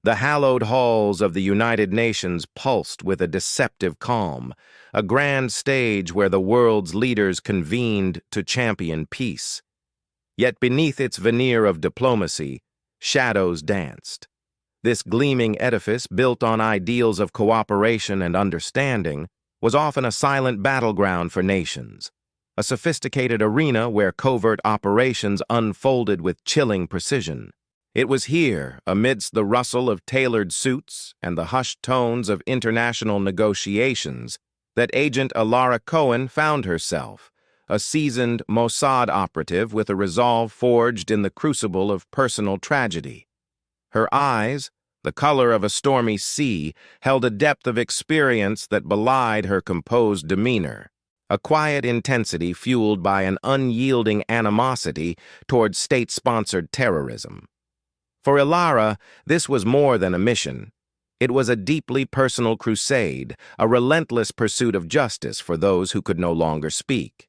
The hallowed halls of the United Nations pulsed with a deceptive calm, a grand stage where the world's leaders convened to champion peace. Yet beneath its veneer of diplomacy, shadows danced. This gleaming edifice, built on ideals of cooperation and understanding, was often a silent battleground for nations, a sophisticated arena where covert operations unfolded with chilling precision. It was here, amidst the rustle of tailored suits and the hushed tones of international negotiations, that Agent Alara Cohen found herself, a seasoned Mossad operative with a resolve forged in the crucible of personal tragedy. Her eyes, the color of a stormy sea, held a depth of experience that belied her composed demeanor, a quiet intensity fueled by an unyielding animosity toward state-sponsored terrorism. For Ilara, this was more than a mission. It was a deeply personal crusade, a relentless pursuit of justice for those who could no longer speak.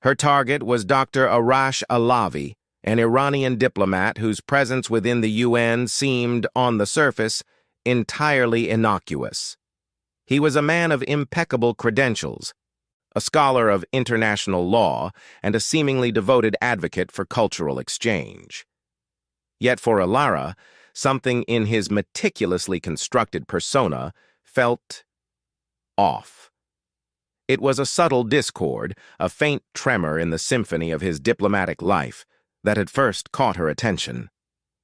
Her target was Dr. Arash Alavi, an Iranian diplomat whose presence within the UN seemed, on the surface, entirely innocuous. He was a man of impeccable credentials, a scholar of international law, and a seemingly devoted advocate for cultural exchange. Yet for Ilara, something in his meticulously constructed persona felt off. It was a subtle discord, a faint tremor in the symphony of his diplomatic life, that had first caught her attention.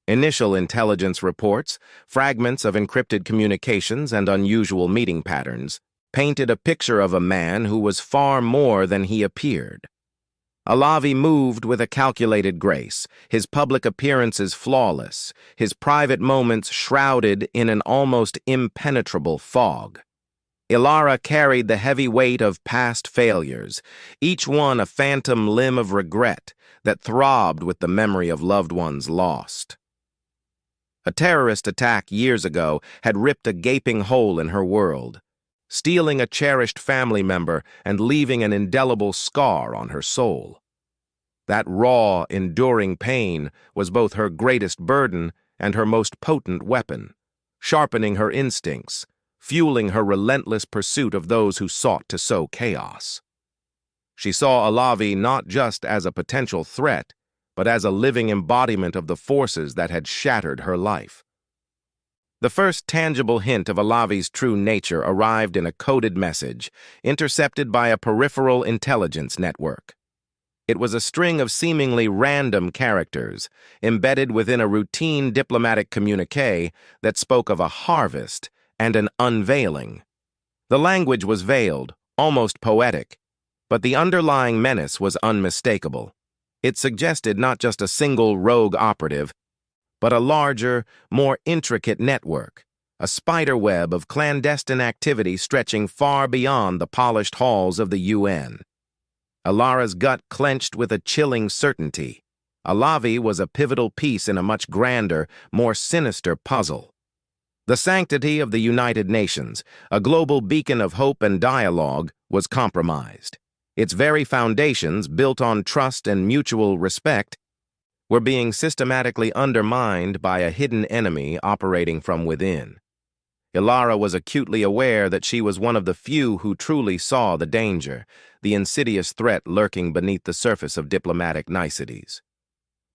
Initial intelligence reports, fragments of encrypted communications, and unusual meeting patterns painted a picture of a man who was far more than he appeared. Alavi moved with a calculated grace, his public appearances flawless, his private moments shrouded in an almost impenetrable fog. Ilara carried the heavy weight of past failures, each one a phantom limb of regret that throbbed with the memory of loved ones lost. A terrorist attack years ago had ripped a gaping hole in her world, stealing a cherished family member and leaving an indelible scar on her soul. That raw, enduring pain was both her greatest burden and her most potent weapon, sharpening her instincts, fueling her relentless pursuit of those who sought to sow chaos. She saw Alavi not just as a potential threat, but as a living embodiment of the forces that had shattered her life. The first tangible hint of Alavi's true nature arrived in a coded message, intercepted by a peripheral intelligence network. It was a string of seemingly random characters, embedded within a routine diplomatic communique that spoke of a harvest and an unveiling. The language was veiled, almost poetic, but the underlying menace was unmistakable. It suggested not just a single rogue operative, but a larger, more intricate network, a spider web of clandestine activity stretching far beyond the polished halls of the UN. Ilara's gut clenched with a chilling certainty. Alavi was a pivotal piece in a much grander, more sinister puzzle. The sanctity of the United Nations, a global beacon of hope and dialogue, was compromised. Its very foundations, built on trust and mutual respect, were being systematically undermined by a hidden enemy operating from within. Ilara was acutely aware that she was one of the few who truly saw the danger, the insidious threat lurking beneath the surface of diplomatic niceties.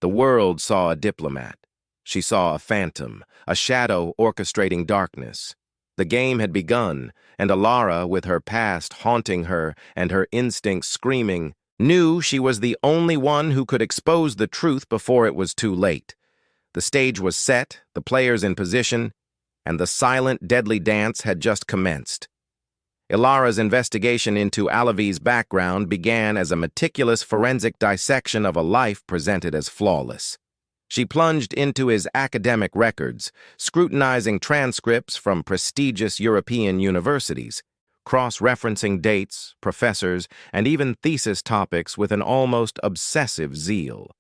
The world saw a diplomat. She saw a phantom, a shadow orchestrating darkness. The game had begun, and Ilara, with her past haunting her and her instincts screaming, knew she was the only one who could expose the truth before it was too late. The stage was set, the players in position, and the silent, deadly dance had just commenced. Ilara's investigation into Alavi's background began as a meticulous forensic dissection of a life presented as flawless. She plunged into his academic records, scrutinizing transcripts from prestigious European universities, cross-referencing dates, professors, and even thesis topics with an almost obsessive zeal.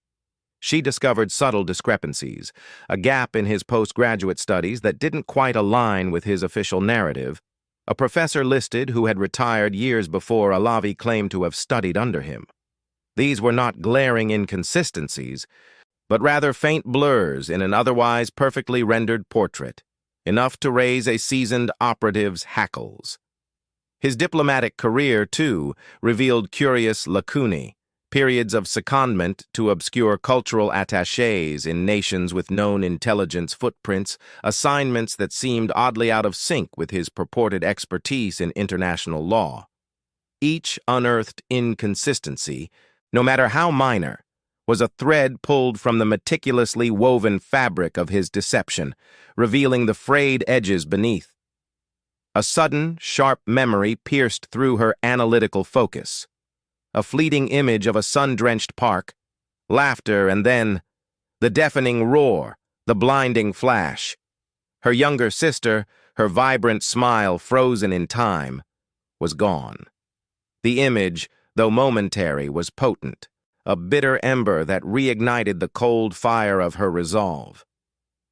She discovered subtle discrepancies, a gap in his postgraduate studies that didn't quite align with his official narrative. A professor listed who had retired years before Alavi claimed to have studied under him. These were not glaring inconsistencies, but rather faint blurs in an otherwise perfectly rendered portrait. enough to raise a seasoned operative's hackles. His diplomatic career, too, revealed curious lacunae, periods of secondment to obscure cultural attachés in nations with known intelligence footprints, assignments that seemed oddly out of sync with his purported expertise in international law. Each unearthed inconsistency, no matter how minor, was a thread pulled from the meticulously woven fabric of his deception, revealing the frayed edges beneath. A sudden, sharp memory pierced through her analytical focus. A fleeting image of a sun-drenched park, laughter, and then the deafening roar, the blinding flash. Her younger sister, her vibrant smile frozen in time, was gone. The image, though momentary, was potent, a bitter ember that reignited the cold fire of her resolve.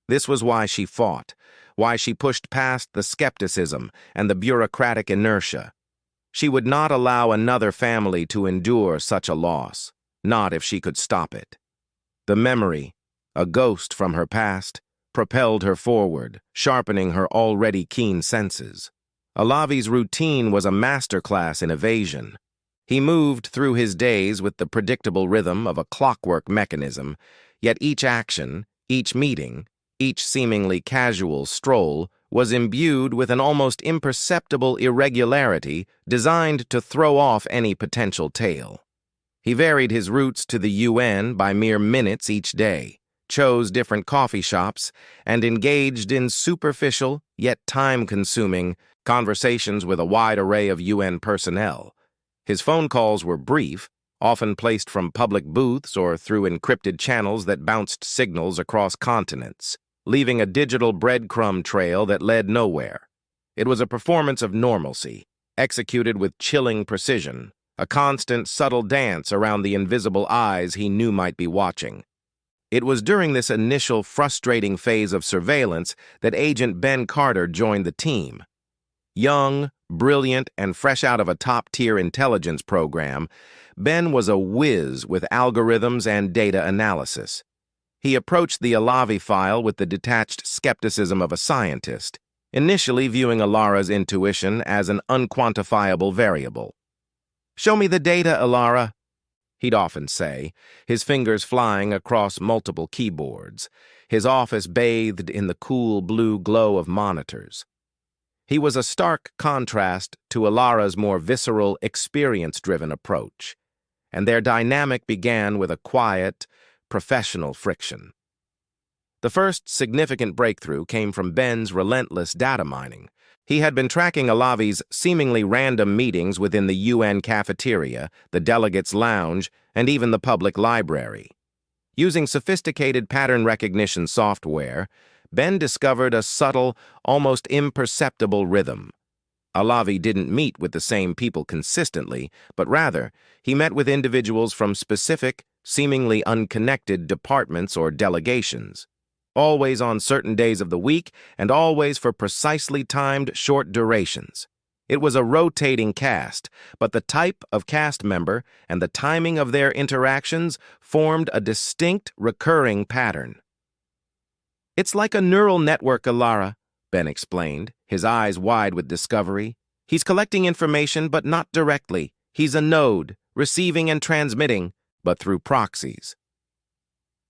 This was why she fought, why she pushed past the skepticism and the bureaucratic inertia. She would not allow another family to endure such a loss, not if she could stop it. The memory, a ghost from her past, propelled her forward, sharpening her already keen senses. Alavi's routine was a masterclass in evasion. He moved through his days with the predictable rhythm of a clockwork mechanism, yet each action, each meeting, each seemingly casual stroll was imbued with an almost imperceptible irregularity designed to throw off any potential tale. He varied his routes to the UN by mere minutes each day, chose different coffee shops, and engaged in superficial, yet time-consuming, conversations with a wide array of UN personnel. His phone calls were brief, often placed from public booths or through encrypted channels that bounced signals across continents, leaving a digital breadcrumb trail that led nowhere. It was a performance of normalcy, executed with chilling precision, a constant, subtle dance around the invisible eyes he knew might be watching. It was during this initial frustrating phase of surveillance that Agent Ben Carter joined the team. Young, brilliant, and fresh out of a top-tier intelligence program, Ben was a whiz with algorithms and data analysis. He approached the Alavi file with the detached skepticism of a scientist, initially viewing Alara's intuition as an unquantifiable variable. "Show me the data, Alara," he'd often say, his fingers flying across multiple keyboards, his office bathed in the cool blue glow of monitors. He was a stark contrast to Alara's more visceral, experience-driven approach, and their dynamic began with a quiet, professional friction. The first significant breakthrough came from Ben's relentless data mining. He had been tracking Alavi's seemingly random meetings within the UN cafeteria, the delegates' lounge, and even the public library. Using sophisticated pattern recognition software, Ben discovered a subtle, almost imperceptible rhythm. Alavi didn't meet with the same people consistently, but rather, he met with individuals from specific, seemingly unconnected departments or delegations, always on certain days of the week and always for precisely timed short durations. It was a rotating cast, but the type of cast member and the timing of their interactions formed a distinct, recurring pattern. "It's like a neural network, Alara," Ben explained, his eyes wide with discovery. "He's collecting information, but not directly. He's a node, receiving and transmitting, but through proxies."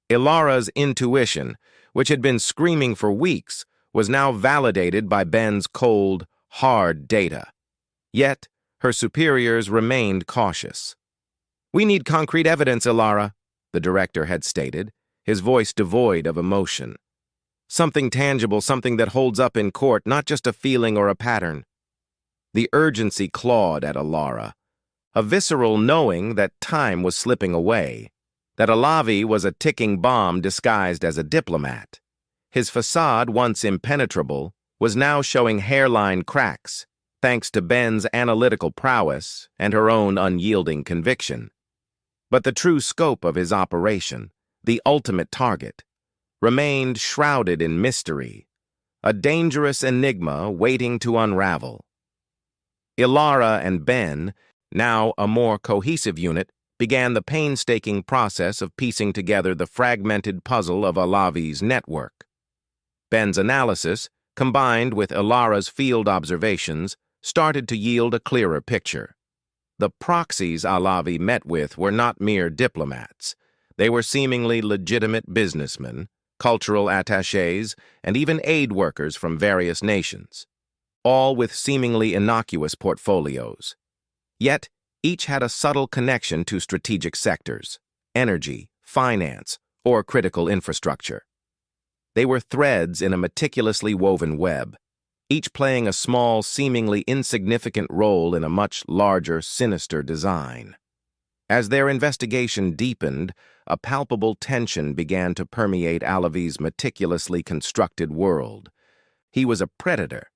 Alara's intuition, which had been screaming for weeks, was now validated by Ben's cold, hard data. Yet, her superiors remained cautious. "We need concrete evidence, Alara," the director had stated, his voice devoid of emotion. "Something tangible, something that holds up in court, not just a feeling or a pattern." The urgency clawed at Alara, a visceral knowing that time was slipping away, that Alavi was a ticking bomb disguised as a diplomat. His facade, once impenetrable, was now showing hairline cracks, thanks to Ben's analytical prowess and her own unyielding conviction. But the true scope of his operation, the ultimate target, remained shrouded in mystery, a dangerous enigma waiting to unravel. Alara and Ben, now a more cohesive unit, began the painstaking process of piecing together the fragmented puzzle of Alavi's network. Ben's analysis, combined with Ilara's field observations, started to yield a clearer picture. The proxies Alavi met with were not mere diplomats. They were seemingly legitimate businessmen, cultural attachés, and even aid workers from various nations, all with seemingly innocuous portfolios. Yet, each had a subtle connection to strategic sectors, energy, finance, or critical infrastructure. They were threads in a meticulously woven web, each playing a small, seemingly insignificant role in a much larger, sinister design. As their investigation deepened, a palpable tension began to permeate Alavi's meticulously constructed world. He was a predator,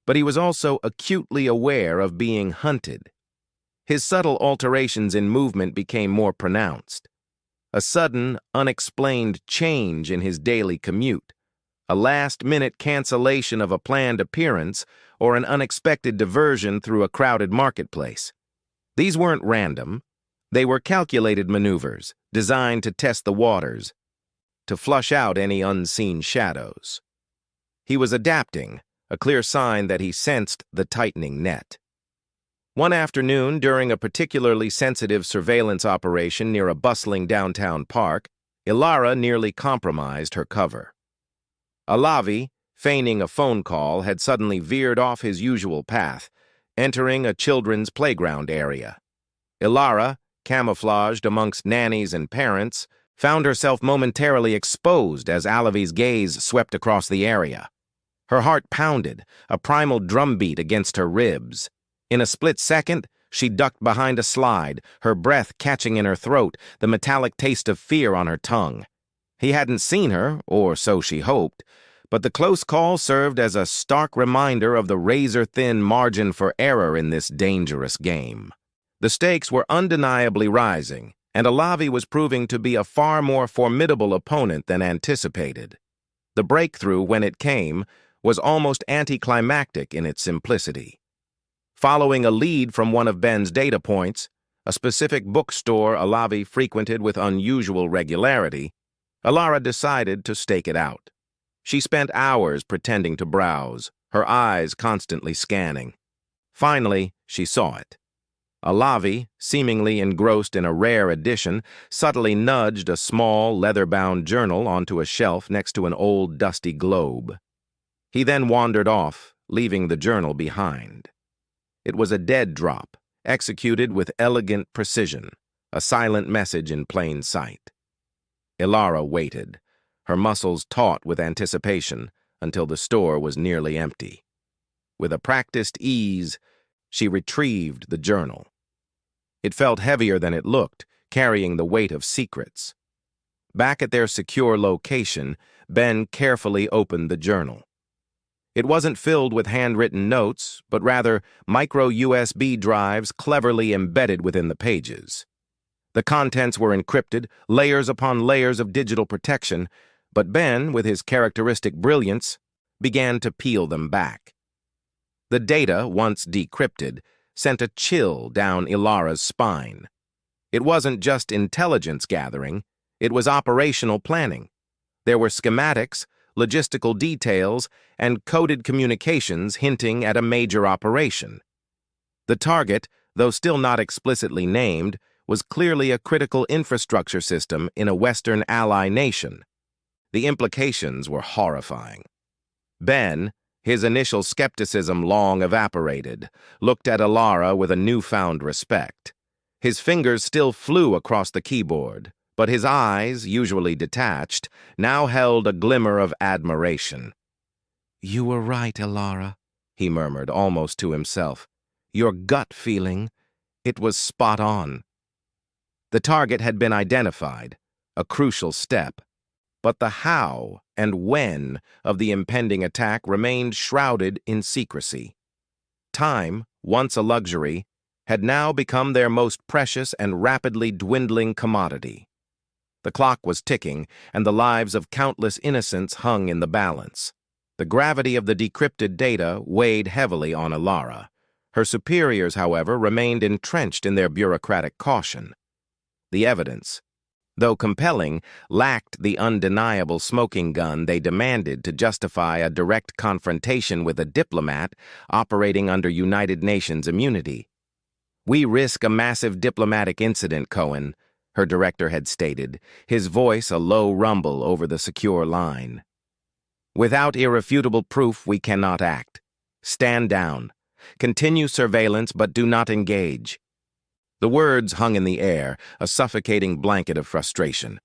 but he was also acutely aware of being hunted. His subtle alterations in movement became more pronounced. A sudden, unexplained change in his daily commute, a last-minute cancellation of a planned appearance, or an unexpected diversion through a crowded marketplace. These weren't random. They were calculated maneuvers, designed to test the waters, to flush out any unseen shadows. He was adapting, a clear sign that he sensed the tightening net. One afternoon, during a particularly sensitive surveillance operation near a bustling downtown park, Ilara nearly compromised her cover. Alavi, feigning a phone call, had suddenly veered off his usual path, entering a children's playground area. Ilara, camouflaged amongst nannies and parents, found herself momentarily exposed as Alavi's gaze swept across the area. Her heart pounded, a primal drumbeat against her ribs. In a split second, she ducked behind a slide, her breath catching in her throat, the metallic taste of fear on her tongue. He hadn't seen her, or so she hoped, but the close call served as a stark reminder of the razor-thin margin for error in this dangerous game. The stakes were undeniably rising, and Alavi was proving to be a far more formidable opponent than anticipated. The breakthrough, when it came, was almost anticlimactic in its simplicity. Following a lead from one of Ben's data points, a specific bookstore Alavi frequented with unusual regularity, Ilara decided to stake it out. She spent hours pretending to browse, her eyes constantly scanning. Finally, she saw it. Alavi, seemingly engrossed in a rare edition, subtly nudged a small, leather-bound journal onto a shelf next to an old, dusty globe. He then wandered off, leaving the journal behind. It was a dead drop, executed with elegant precision, a silent message in plain sight. Ilara waited, her muscles taut with anticipation, until the store was nearly empty. With a practiced ease, she retrieved the journal. It felt heavier than it looked, carrying the weight of secrets. Back at their secure location, Ben carefully opened the journal. It wasn't filled with handwritten notes, but rather micro USB drives cleverly embedded within the pages. The contents were encrypted, layers upon layers of digital protection, but Ben, with his characteristic brilliance, began to peel them back. The data, once decrypted, sent a chill down Ilara's spine. It wasn't just intelligence gathering, it was operational planning. There were schematics, logistical details, and coded communications hinting at a major operation. The target, though still not explicitly named, was clearly a critical infrastructure system in a Western ally nation. The implications were horrifying. Ben, his initial skepticism long evaporated, looked at Ilara with a newfound respect. His fingers still flew across the keyboard, but his eyes, usually detached, now held a glimmer of admiration. "You were right, Ilara," he murmured, almost to himself. "Your gut feeling, it was spot on." The target had been identified, a crucial step, but the how and when of the impending attack remained shrouded in secrecy. Time, once a luxury, had now become their most precious and rapidly dwindling commodity. The clock was ticking, and the lives of countless innocents hung in the balance. The gravity of the decrypted data weighed heavily on Ilara. Her superiors, however, remained entrenched in their bureaucratic caution. The evidence, though compelling, lacked the undeniable smoking gun they demanded to justify a direct confrontation with a diplomat operating under United Nations immunity. "We risk a massive diplomatic incident, Cohen," her director had stated, his voice a low rumble over the secure line. "Without irrefutable proof, we cannot act. Stand down. Continue surveillance, but do not engage." The words hung in the air, a suffocating blanket of frustration.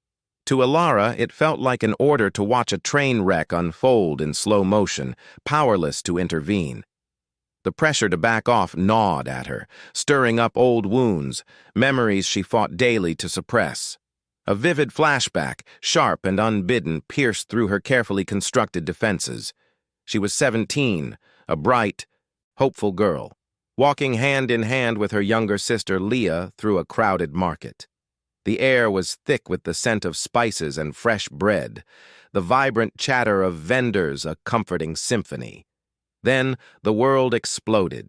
To Alara, it felt like an order to watch a train wreck unfold in slow motion, powerless to intervene. The pressure to back off gnawed at her, stirring up old wounds, memories she fought daily to suppress. A vivid flashback, sharp and unbidden, pierced through her carefully constructed defenses. She was 17, a bright, hopeful girl, walking hand in hand with her younger sister Leah through a crowded market. The air was thick with the scent of spices and fresh bread, the vibrant chatter of vendors a comforting symphony. Then the world exploded.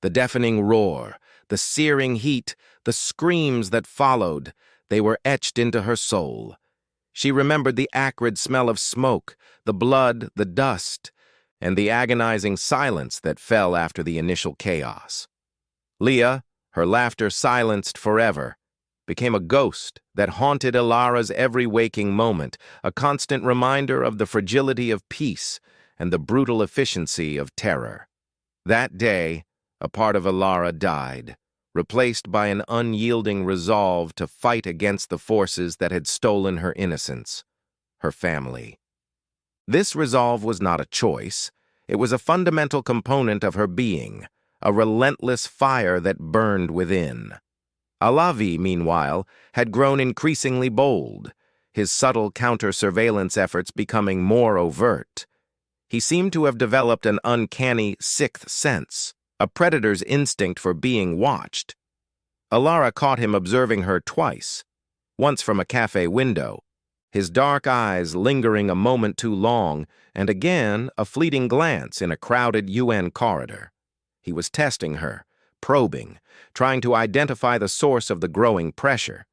The deafening roar, the searing heat, the screams that followed, they were etched into her soul. She remembered the acrid smell of smoke, the blood, the dust, and the agonizing silence that fell after the initial chaos. Leah, her laughter silenced forever, became a ghost that haunted Alara's every waking moment, a constant reminder of the fragility of peace and the brutal efficiency of terror. That day, a part of Alara died, replaced by an unyielding resolve to fight against the forces that had stolen her innocence, her family. This resolve was not a choice. It was a fundamental component of her being, a relentless fire that burned within. Alavi, meanwhile, had grown increasingly bold, his subtle counter-surveillance efforts becoming more overt. He seemed to have developed an uncanny sixth sense, a predator's instinct for being watched. Alara caught him observing her twice, once from a cafe window, his dark eyes lingering a moment too long, and again a fleeting glance in a crowded UN corridor. He was testing her, probing, trying to identify the source of the growing pressure.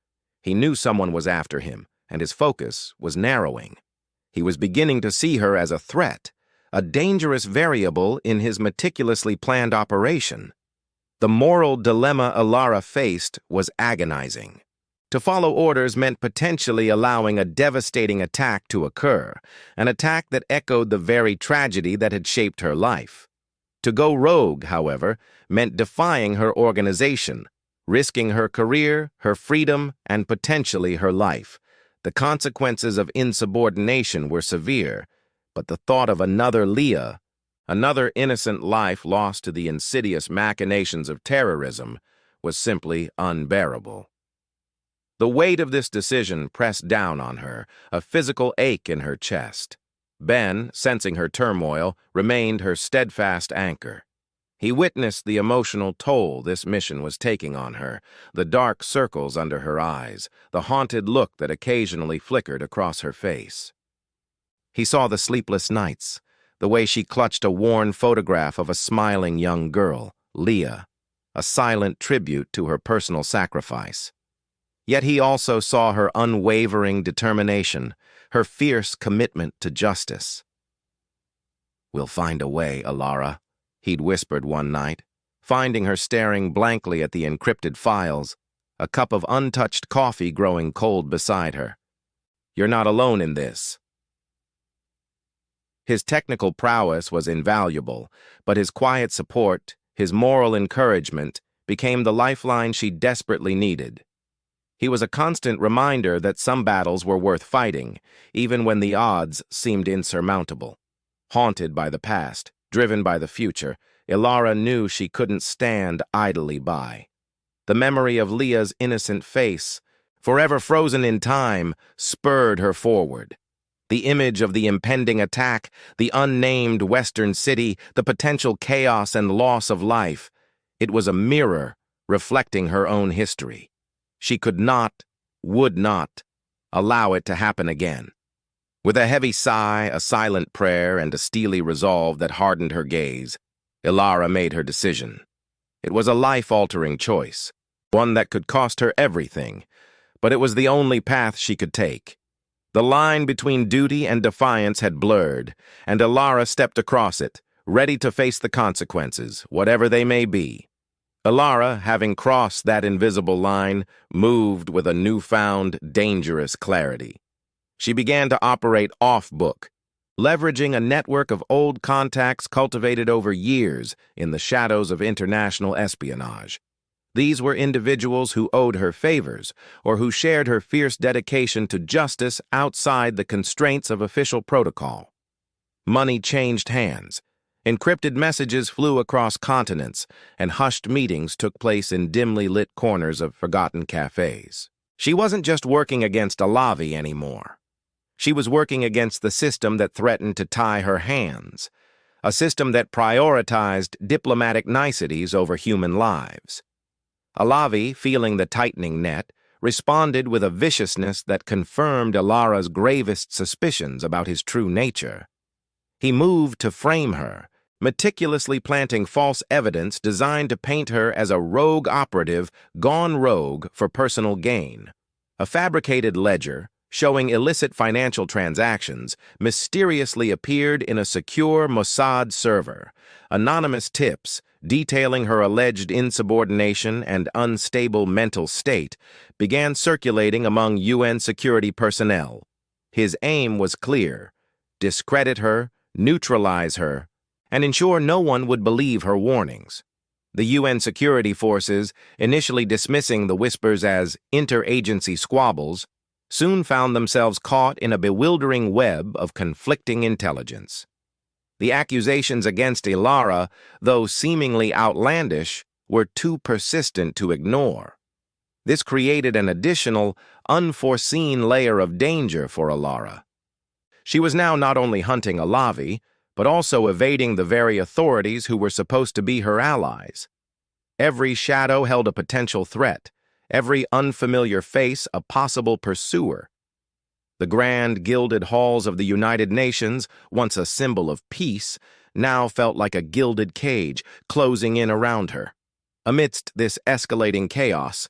He knew someone was after him, and his focus was narrowing. He was beginning to see her as a threat, a dangerous variable in his meticulously planned operation. The moral dilemma Alara faced was agonizing. To follow orders meant potentially allowing a devastating attack to occur, an attack that echoed the very tragedy that had shaped her life. To go rogue, however, meant defying her organization, risking her career, her freedom, and potentially her life. The consequences of insubordination were severe, but the thought of another Leah, another innocent life lost to the insidious machinations of terrorism, was simply unbearable. The weight of this decision pressed down on her, a physical ache in her chest. Ben, sensing her turmoil, remained her steadfast anchor. He witnessed the emotional toll this mission was taking on her, the dark circles under her eyes, the haunted look that occasionally flickered across her face. He saw the sleepless nights, the way she clutched a worn photograph of a smiling young girl, Leah, a silent tribute to her personal sacrifice. Yet he also saw her unwavering determination, her fierce commitment to justice. "We'll find a way, Alara," he'd whispered one night, finding her staring blankly at the encrypted files, a cup of untouched coffee growing cold beside her. "You're not alone in this." His technical prowess was invaluable, but his quiet support, his moral encouragement, became the lifeline she desperately needed. He was a constant reminder that some battles were worth fighting, even when the odds seemed insurmountable. Haunted by the past, driven by the future, Alara knew she couldn't stand idly by. The memory of Leah's innocent face, forever frozen in time, spurred her forward. The image of the impending attack, the unnamed Western city, the potential chaos and loss of life, it was a mirror reflecting her own history. She could not, would not, allow it to happen again. With a heavy sigh, a silent prayer, and a steely resolve that hardened her gaze, Alara made her decision. It was a life-altering choice, one that could cost her everything, but it was the only path she could take. The line between duty and defiance had blurred, and Ilara stepped across it, ready to face the consequences, whatever they may be. Ilara, having crossed that invisible line, moved with a newfound, dangerous clarity. She began to operate off-book, leveraging a network of old contacts cultivated over years in the shadows of international espionage. These were individuals who owed her favors or who shared her fierce dedication to justice outside the constraints of official protocol. Money changed hands. Encrypted messages flew across continents, and hushed meetings took place in dimly lit corners of forgotten cafes. She wasn't just working against Alavi anymore. She was working against the system that threatened to tie her hands, a system that prioritized diplomatic niceties over human lives. Alavi, feeling the tightening net, responded with a viciousness that confirmed Ilara's gravest suspicions about his true nature. He moved to frame her, meticulously planting false evidence designed to paint her as a rogue operative gone rogue for personal gain. A fabricated ledger, showing illicit financial transactions, mysteriously appeared in a secure Mossad server. Anonymous tips, detailing her alleged insubordination and unstable mental state, began circulating among UN security personnel. His aim was clear: discredit her, neutralize her, and ensure no one would believe her warnings. The UN security forces, initially dismissing the whispers as interagency squabbles, soon found themselves caught in a bewildering web of conflicting intelligence. The accusations against Ilara, though seemingly outlandish, were too persistent to ignore. This created an additional, unforeseen layer of danger for Ilara. She was now not only hunting Alavi, but also evading the very authorities who were supposed to be her allies. Every shadow held a potential threat, every unfamiliar face a possible pursuer. The grand, gilded halls of the United Nations, once a symbol of peace, now felt like a gilded cage closing in around her. Amidst this escalating chaos,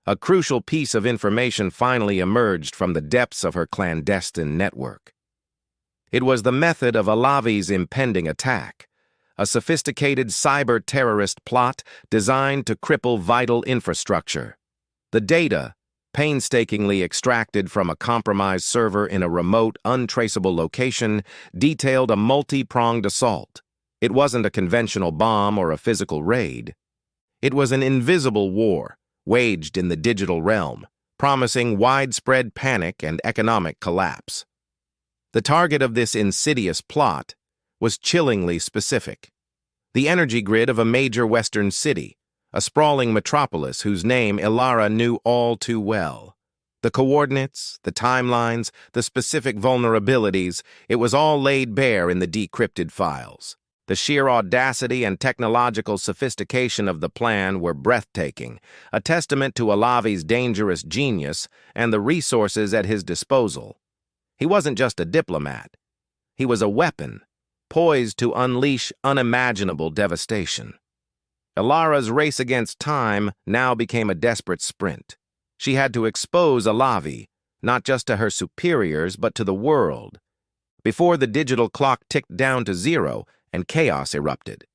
a crucial piece of information finally emerged from the depths of her clandestine network. It was the method of Alavi's impending attack, a sophisticated cyber-terrorist plot designed to cripple vital infrastructure. The data, painstakingly extracted from a compromised server in a remote, untraceable location, detailed a multi-pronged assault. It wasn't a conventional bomb or a physical raid. It was an invisible war, waged in the digital realm, promising widespread panic and economic collapse. The target of this insidious plot was chillingly specific: the energy grid of a major Western city, a sprawling metropolis whose name Ilara knew all too well. The coordinates, the timelines, the specific vulnerabilities, it was all laid bare in the decrypted files. The sheer audacity and technological sophistication of the plan were breathtaking, a testament to Alavi's dangerous genius and the resources at his disposal. He wasn't just a diplomat. He was a weapon, poised to unleash unimaginable devastation. Ilara's race against time now became a desperate sprint. She had to expose Alavi, not just to her superiors, but to the world, before the digital clock ticked down to zero and chaos erupted.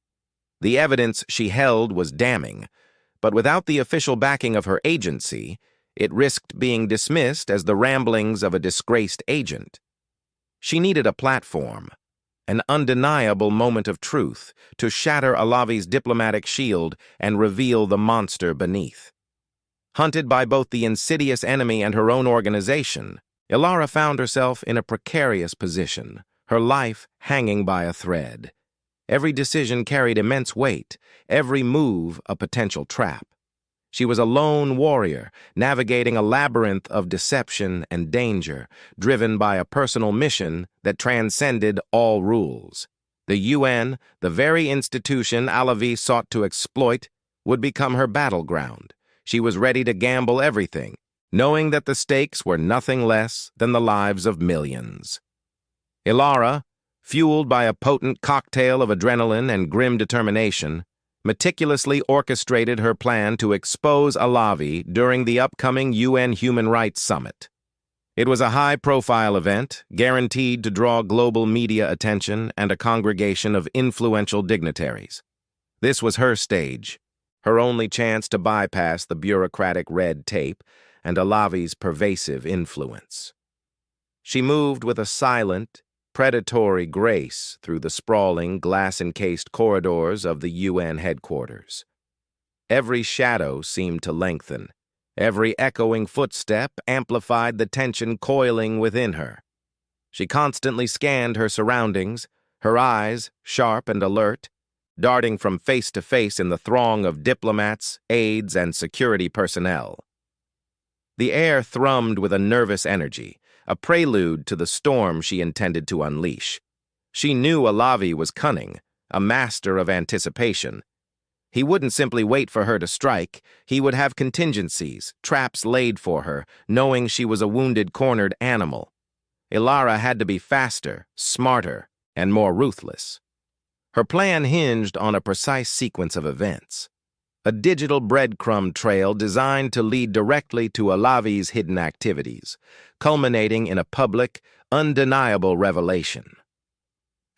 The evidence she held was damning, but without the official backing of her agency, it risked being dismissed as the ramblings of a disgraced agent. She needed a platform, an undeniable moment of truth, to shatter Alavi's diplomatic shield and reveal the monster beneath. Hunted by both the insidious enemy and her own organization, Ilara found herself in a precarious position, her life hanging by a thread. Every decision carried immense weight, every move a potential trap. She was a lone warrior, navigating a labyrinth of deception and danger, driven by a personal mission that transcended all rules. The UN, the very institution Alavi sought to exploit, would become her battleground. She was ready to gamble everything, knowing that the stakes were nothing less than the lives of millions. Ilara, fueled by a potent cocktail of adrenaline and grim determination, meticulously orchestrated her plan to expose Alavi during the upcoming UN Human Rights Summit. It was a high-profile event, guaranteed to draw global media attention and a congregation of influential dignitaries. This was her stage, her only chance to bypass the bureaucratic red tape and Alavi's pervasive influence. She moved with a silent, predatory grace through the sprawling, glass-encased corridors of the UN headquarters. Every shadow seemed to lengthen. Every echoing footstep amplified the tension coiling within her. She constantly scanned her surroundings, her eyes, sharp and alert, darting from face to face in the throng of diplomats, aides, and security personnel. The air thrummed with a nervous energy, a prelude to the storm she intended to unleash. She knew Alavi was cunning, a master of anticipation. He wouldn't simply wait for her to strike. He would have contingencies, traps laid for her, knowing she was a wounded, cornered animal. Ilara had to be faster, smarter, and more ruthless. Her plan hinged on a precise sequence of events. A digital breadcrumb trail designed to lead directly to Alavi's hidden activities, culminating in a public, undeniable revelation.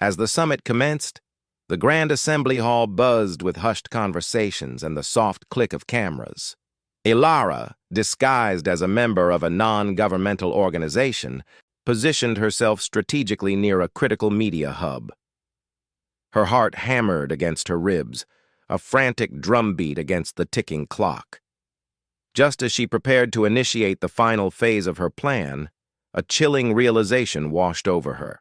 As the summit commenced, the Grand Assembly Hall buzzed with hushed conversations and the soft click of cameras. Ilara, disguised as a member of a non-governmental organization, positioned herself strategically near a critical media hub. Her heart hammered against her ribs, a frantic drumbeat against the ticking clock. Just as she prepared to initiate the final phase of her plan, a chilling realization washed over her.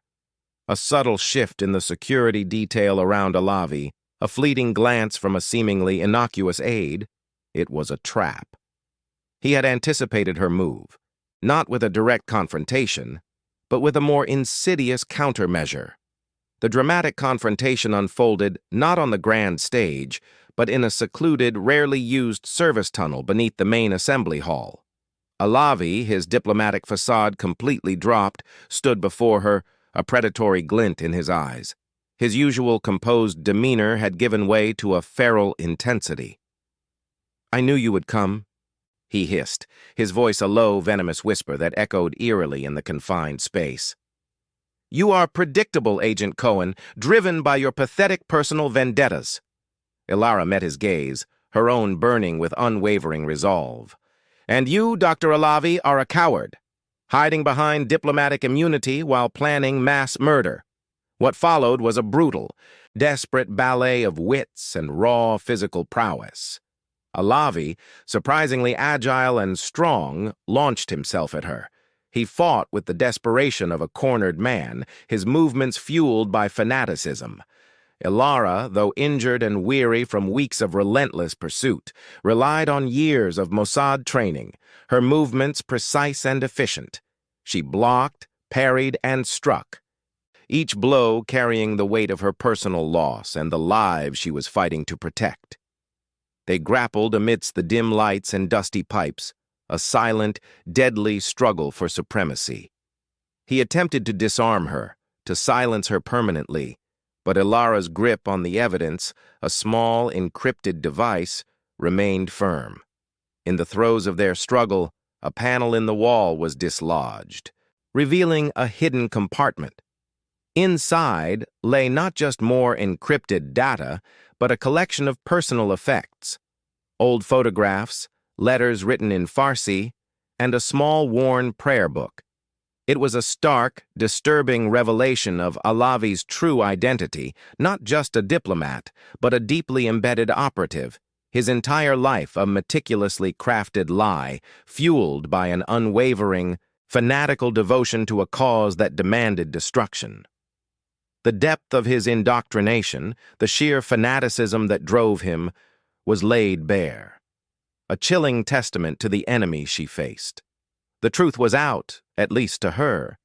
A subtle shift in the security detail around Alavi, a fleeting glance from a seemingly innocuous aide, it was a trap. He had anticipated her move, not with a direct confrontation, but with a more insidious countermeasure. The dramatic confrontation unfolded not on the grand stage, but in a secluded, rarely used service tunnel beneath the main assembly hall. Alavi, his diplomatic facade completely dropped, stood before her, a predatory glint in his eyes. His usual composed demeanor had given way to a feral intensity. "I knew you would come," he hissed, his voice a low, venomous whisper that echoed eerily in the confined space. "You are predictable, Agent Cohen, driven by your pathetic personal vendettas." Ilara met his gaze, her own burning with unwavering resolve. "And you, Dr. Alavi, are a coward, hiding behind diplomatic immunity while planning mass murder." What followed was a brutal, desperate ballet of wits and raw physical prowess. Alavi, surprisingly agile and strong, launched himself at her. He fought with the desperation of a cornered man, his movements fueled by fanaticism. Ilara, though injured and weary from weeks of relentless pursuit, relied on years of Mossad training, her movements precise and efficient. She blocked, parried, and struck, each blow carrying the weight of her personal loss and the lives she was fighting to protect. They grappled amidst the dim lights and dusty pipes, a silent, deadly struggle for supremacy. He attempted to disarm her, to silence her permanently, but Ilara's grip on the evidence, a small, encrypted device, remained firm. In the throes of their struggle, a panel in the wall was dislodged, revealing a hidden compartment. Inside lay not just more encrypted data, but a collection of personal effects, old photographs, letters written in Farsi, and a small worn prayer book. It was a stark, disturbing revelation of Alavi's true identity, not just a diplomat, but a deeply embedded operative, his entire life a meticulously crafted lie, fueled by an unwavering, fanatical devotion to a cause that demanded destruction. The depth of his indoctrination, the sheer fanaticism that drove him, was laid bare. A chilling testament to the enemy she faced. The truth was out, at least to her.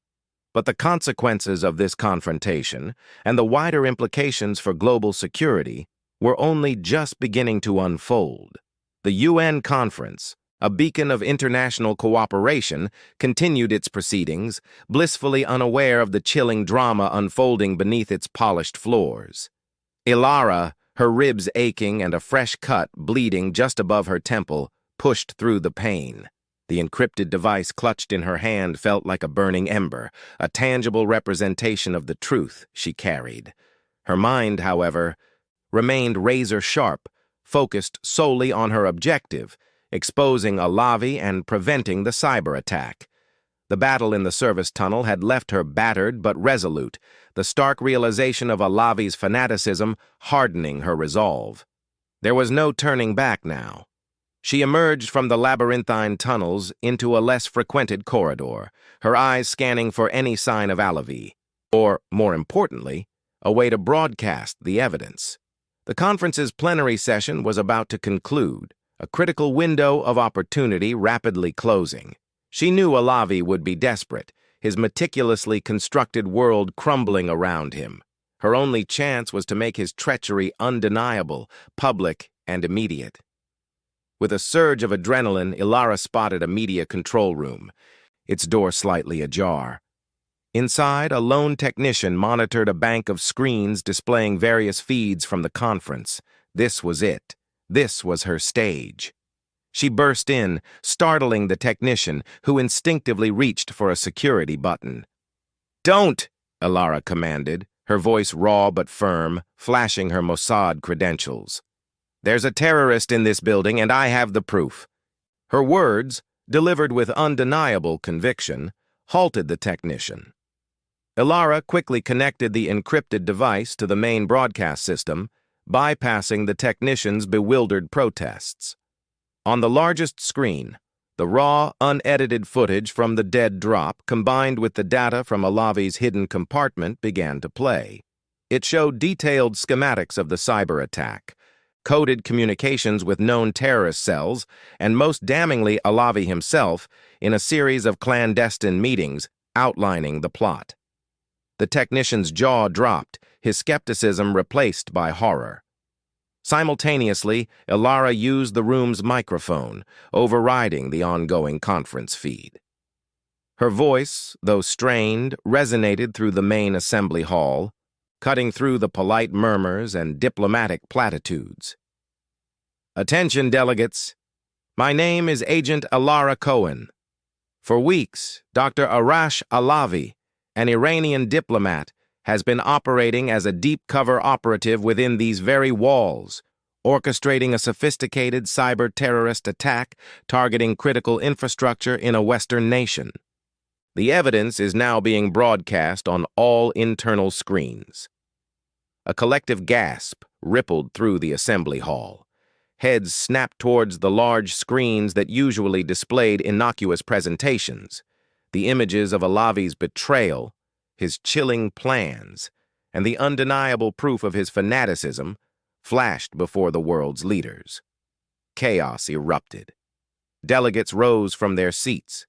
But the consequences of this confrontation, and the wider implications for global security, were only just beginning to unfold. The UN conference, a beacon of international cooperation, continued its proceedings, blissfully unaware of the chilling drama unfolding beneath its polished floors. Ilara, her ribs aching and a fresh cut bleeding just above her temple pushed through the pain. The encrypted device clutched in her hand felt like a burning ember, a tangible representation of the truth she carried. Her mind, however, remained razor-sharp, focused solely on her objective, exposing Alavi and preventing the cyber attack. The battle in the service tunnel had left her battered but resolute, the stark realization of Alavi's fanaticism hardening her resolve. There was no turning back now. She emerged from the labyrinthine tunnels into a less frequented corridor, her eyes scanning for any sign of Alavi, or, more importantly, a way to broadcast the evidence. The conference's plenary session was about to conclude, a critical window of opportunity rapidly closing. She knew Alavi would be desperate, his meticulously constructed world crumbling around him. Her only chance was to make his treachery undeniable, public, and immediate. With a surge of adrenaline, Ilara spotted a media control room, its door slightly ajar. Inside, a lone technician monitored a bank of screens displaying various feeds from the conference. This was it. This was her stage. She burst in, startling the technician, who instinctively reached for a security button. "Don't!" Ilara commanded, her voice raw but firm, flashing her Mossad credentials. "There's a terrorist in this building, and I have the proof." Her words, delivered with undeniable conviction, halted the technician. Ilara quickly connected the encrypted device to the main broadcast system, bypassing the technician's bewildered protests. On the largest screen, the raw, unedited footage from the dead drop combined with the data from Alavi's hidden compartment began to play. It showed detailed schematics of the cyber attack, coded communications with known terrorist cells, and most damningly Alavi himself in a series of clandestine meetings outlining the plot. The technician's jaw dropped, his skepticism replaced by horror. Simultaneously, Ilara used the room's microphone, overriding the ongoing conference feed. Her voice, though strained, resonated through the main assembly hall, cutting through the polite murmurs and diplomatic platitudes. "Attention, delegates. My name is Agent Ilara Cohen. For weeks, Dr. Arash Alavi, an Iranian diplomat, has been operating as a deep-cover operative within these very walls, orchestrating a sophisticated cyber-terrorist attack targeting critical infrastructure in a Western nation. The evidence is now being broadcast on all internal screens." A collective gasp rippled through the assembly hall. Heads snapped towards the large screens that usually displayed innocuous presentations. The images of Alavi's betrayal, his chilling plans, and the undeniable proof of his fanaticism flashed before the world's leaders. Chaos erupted. Delegates rose from their seats,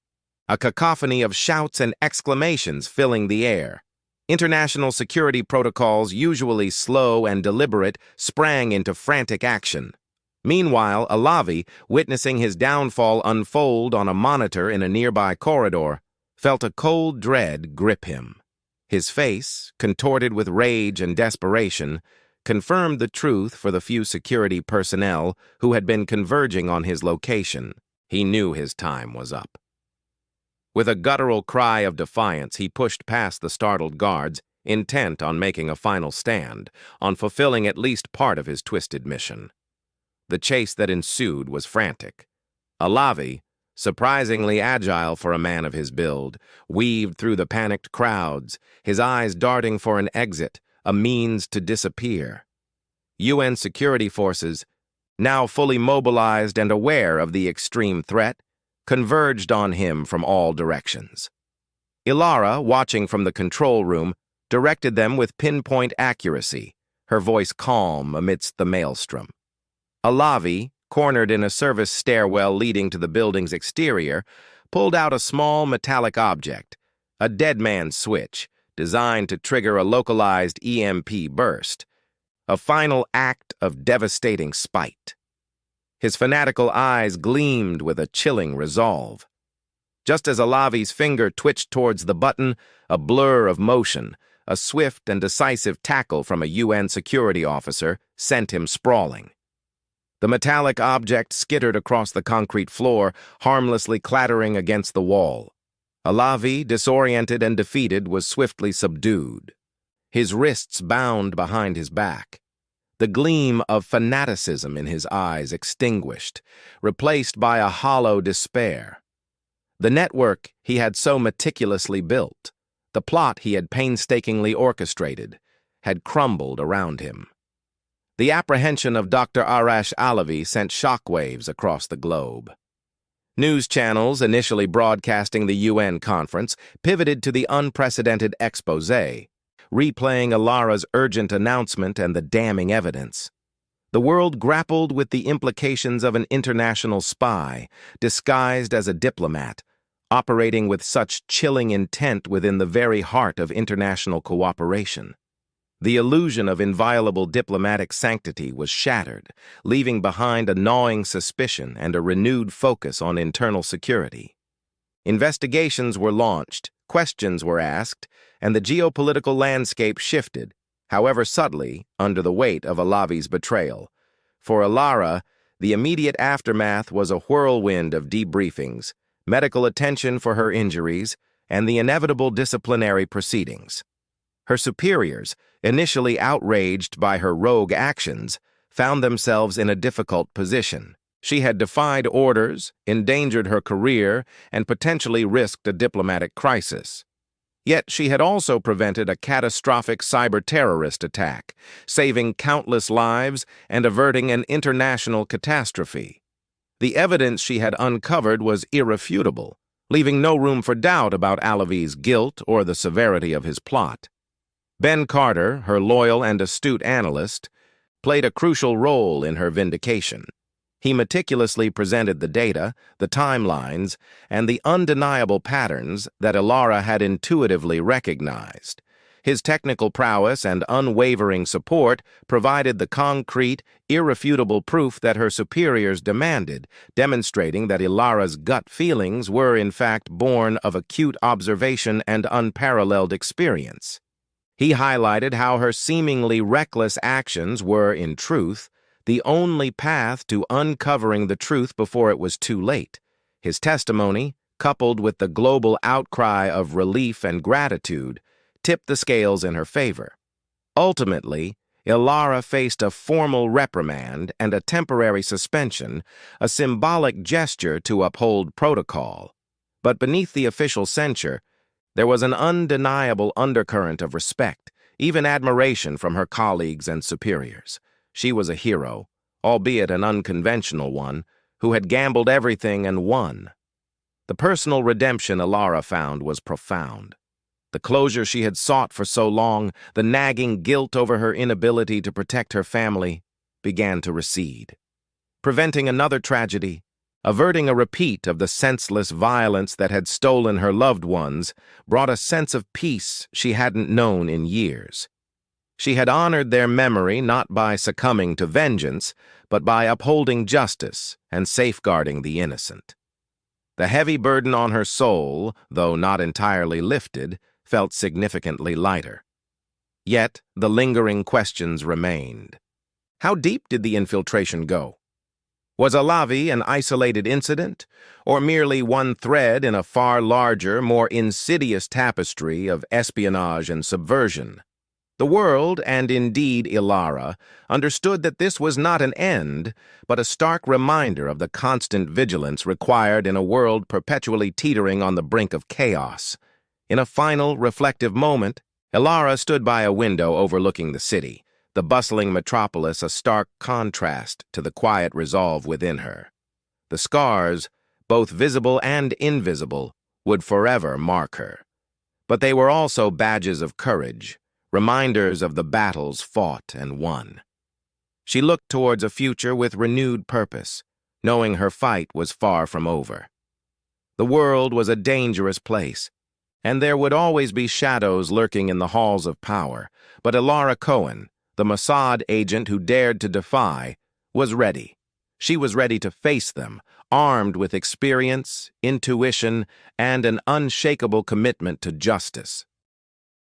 a cacophony of shouts and exclamations filling the air. International security protocols, usually slow and deliberate, sprang into frantic action. Meanwhile, Alavi, witnessing his downfall unfold on a monitor in a nearby corridor, felt a cold dread grip him. His face, contorted with rage and desperation, confirmed the truth for the few security personnel who had been converging on his location. He knew his time was up. With a guttural cry of defiance, he pushed past the startled guards, intent on making a final stand, on fulfilling at least part of his twisted mission. The chase that ensued was frantic. Alavi, surprisingly agile for a man of his build, weaved through the panicked crowds, his eyes darting for an exit, a means to disappear. UN security forces, now fully mobilized and aware of the extreme threat, converged on him from all directions. Ilara, watching from the control room, directed them with pinpoint accuracy, her voice calm amidst the maelstrom. Alavi, cornered in a service stairwell leading to the building's exterior, pulled out a small metallic object, a dead man's switch, designed to trigger a localized EMP burst, a final act of devastating spite. His fanatical eyes gleamed with a chilling resolve. Just as Alavi's finger twitched towards the button, a blur of motion, a swift and decisive tackle from a UN security officer sent him sprawling. The metallic object skittered across the concrete floor, harmlessly clattering against the wall. Alavi, disoriented and defeated, was swiftly subdued, his wrists bound behind his back. The gleam of fanaticism in his eyes extinguished, replaced by a hollow despair. The network he had so meticulously built, the plot he had painstakingly orchestrated, had crumbled around him. The apprehension of Dr. Arash Alavi sent shockwaves across the globe. News channels, initially broadcasting the UN conference, pivoted to the unprecedented exposé, replaying Alara's urgent announcement and the damning evidence. The world grappled with the implications of an international spy, disguised as a diplomat, operating with such chilling intent within the very heart of international cooperation. The illusion of inviolable diplomatic sanctity was shattered, leaving behind a gnawing suspicion and a renewed focus on internal security. Investigations were launched, questions were asked, and the geopolitical landscape shifted, however subtly, under the weight of Alavi's betrayal. For Alara, the immediate aftermath was a whirlwind of debriefings, medical attention for her injuries, and the inevitable disciplinary proceedings. Her superiors, initially outraged by her rogue actions, found themselves in a difficult position. She had defied orders, endangered her career, and potentially risked a diplomatic crisis. Yet she had also prevented a catastrophic cyber-terrorist attack, saving countless lives and averting an international catastrophe. The evidence she had uncovered was irrefutable, leaving no room for doubt about Alavi's guilt or the severity of his plot. Ben Carter, her loyal and astute analyst, played a crucial role in her vindication. He meticulously presented the data, the timelines, and the undeniable patterns that Alara had intuitively recognized. His technical prowess and unwavering support provided the concrete, irrefutable proof that her superiors demanded, demonstrating that Alara's gut feelings were in fact born of acute observation and unparalleled experience. He highlighted how her seemingly reckless actions were, in truth, the only path to uncovering the truth before it was too late. His testimony, coupled with the global outcry of relief and gratitude, tipped the scales in her favor. Ultimately, Alara faced a formal reprimand and a temporary suspension, a symbolic gesture to uphold protocol. But beneath the official censure, there was an undeniable undercurrent of respect, even admiration from her colleagues and superiors. She was a hero, albeit an unconventional one, who had gambled everything and won. The personal redemption Alara found was profound. The closure she had sought for so long, the nagging guilt over her inability to protect her family, began to recede. Preventing another tragedy, averting a repeat of the senseless violence that had stolen her loved ones, brought a sense of peace she hadn't known in years. She had honored their memory not by succumbing to vengeance, but by upholding justice and safeguarding the innocent. The heavy burden on her soul, though not entirely lifted, felt significantly lighter. Yet the lingering questions remained. How deep did the infiltration go? Was Alavi an isolated incident, or merely one thread in a far larger, more insidious tapestry of espionage and subversion? The world, and indeed Alara, understood that this was not an end, but a stark reminder of the constant vigilance required in a world perpetually teetering on the brink of chaos. In a final, reflective moment, Alara stood by a window overlooking the city, the bustling metropolis a stark contrast to the quiet resolve within her. The scars, both visible and invisible, would forever mark her. But they were also badges of courage, reminders of the battles fought and won. She looked towards a future with renewed purpose, knowing her fight was far from over. The world was a dangerous place, and there would always be shadows lurking in the halls of power, but Alara Cohen, the Mossad agent who dared to defy, was ready. She was ready to face them, armed with experience, intuition, and an unshakable commitment to justice.